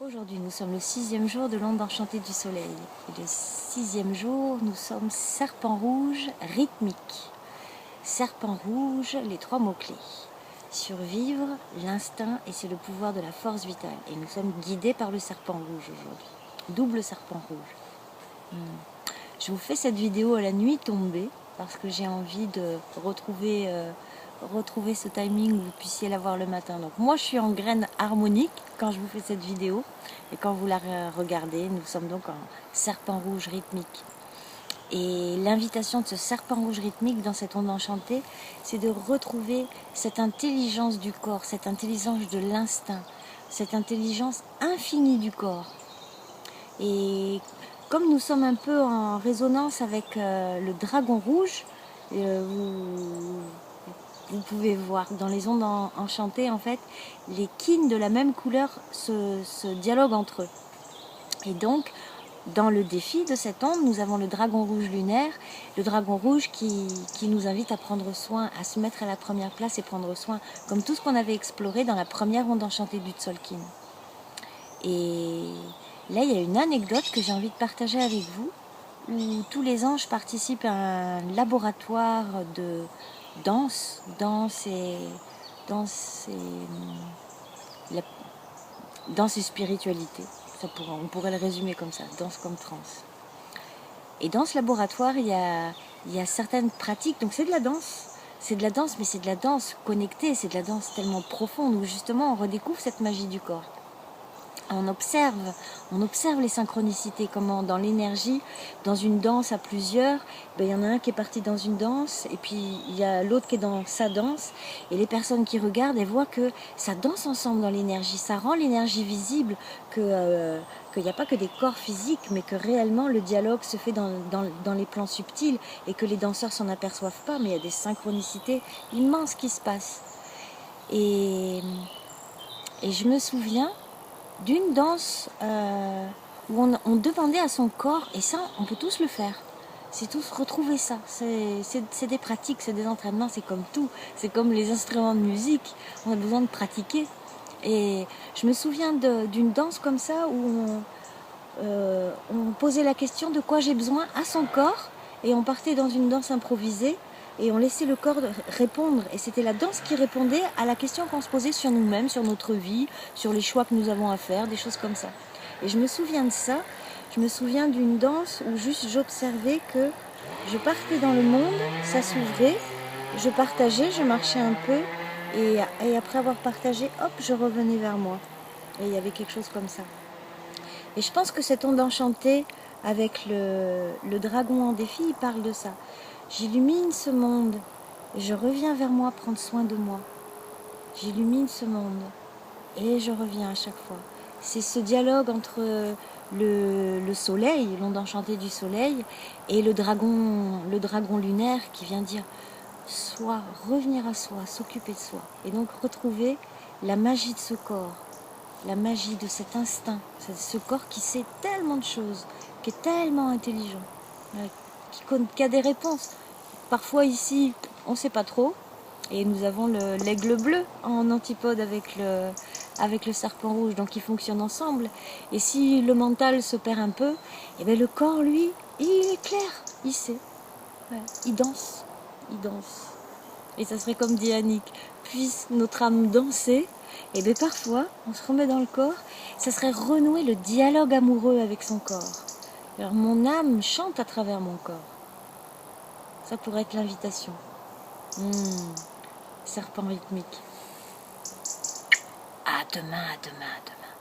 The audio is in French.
Aujourd'hui, nous sommes le 6e jour de l'onde enchantée du soleil. Et le 6e jour, nous sommes serpent rouge rythmique. Serpent rouge, les 3 mots-clés. Survivre, l'instinct et c'est le pouvoir de la force vitale. Et nous sommes guidés par le serpent rouge aujourd'hui. Double serpent rouge. Je vous fais cette vidéo à la nuit tombée parce que j'ai envie de retrouver ce timing où vous puissiez la voir le matin. Donc moi je suis en graine harmonique quand je vous fais cette vidéo et quand vous la regardez, nous sommes donc en serpent rouge rythmique. Et l'invitation de ce serpent rouge rythmique dans cette onde enchantée, c'est de retrouver cette intelligence du corps, cette intelligence de l'instinct, cette intelligence infinie du corps. Et comme nous sommes un peu en résonance avec le dragon rouge, vous pouvez voir dans les ondes enchantées, en fait, les kin de la même couleur se dialoguent entre eux. Et donc, dans le défi de cette onde, nous avons le dragon rouge lunaire, le dragon rouge qui nous invite à prendre soin, à se mettre à la première place et prendre soin, comme tout ce qu'on avait exploré dans la première onde enchantée du Tzolk'in. Et là, il y a une anecdote que j'ai envie de partager avec vous, où tous les anges participent à un laboratoire de danse et spiritualité. On pourrait le résumer comme ça, danse comme trance. Et dans ce laboratoire, il y a certaines pratiques, donc c'est de la danse, mais c'est de la danse connectée, c'est de la danse tellement profonde, où justement on redécouvre cette magie du corps. On observe les synchronicités, comment dans l'énergie, dans une danse à plusieurs, il y en a un qui est parti dans une danse, et puis il y a l'autre qui est dans sa danse, et les personnes qui regardent, elles voient que ça danse ensemble dans l'énergie, ça rend l'énergie visible, qu'il n'y a pas que des corps physiques, mais que réellement le dialogue se fait dans les plans subtils, et que les danseurs s'en aperçoivent pas, mais il y a des synchronicités immenses qui se passent. Et je me souviens d'une danse où on demandait à son corps, et ça, on peut tous le faire. C'est tous retrouver ça. C'est des pratiques, c'est des entraînements, c'est comme tout. C'est comme les instruments de musique. On a besoin de pratiquer. Et je me souviens d'une danse comme ça où on posait la question de quoi j'ai besoin à son corps, et on partait dans une danse improvisée. Et on laissait le corps répondre. Et c'était la danse qui répondait à la question qu'on se posait sur nous-mêmes, sur notre vie, sur les choix que nous avons à faire, des choses comme ça. Et je me souviens de ça. Je me souviens d'une danse où juste j'observais que je partais dans le monde, ça s'ouvrait, je partageais, je marchais un peu. Et après avoir partagé, hop, je revenais vers moi. Et il y avait quelque chose comme ça. Et je pense que cette onde enchantée avec le dragon en défi, il parle de ça. J'illumine ce monde et je reviens vers moi prendre soin de moi. J'illumine ce monde et je reviens à chaque fois. C'est ce dialogue entre le soleil, l'onde enchantée du soleil, et le dragon lunaire qui vient dire soi, revenir à soi, s'occuper de soi. Et donc retrouver la magie de ce corps, la magie de cet instinct, ce corps qui sait tellement de choses, qui est tellement intelligent, qui a des réponses. Parfois ici, on ne sait pas trop, et nous avons l'aigle bleu en antipode avec le serpent rouge, donc ils fonctionnent ensemble. Et si le mental se perd un peu, et bien le corps, lui, il est clair, il sait. Ouais, il danse. Et ça serait comme dit Annick, puisse notre âme danser, et bien parfois, on se remet dans le corps, ça serait renouer le dialogue amoureux avec son corps. Alors mon âme chante à travers mon corps. Ça pourrait être l'invitation. Serpent rythmique. À demain, à demain, à demain.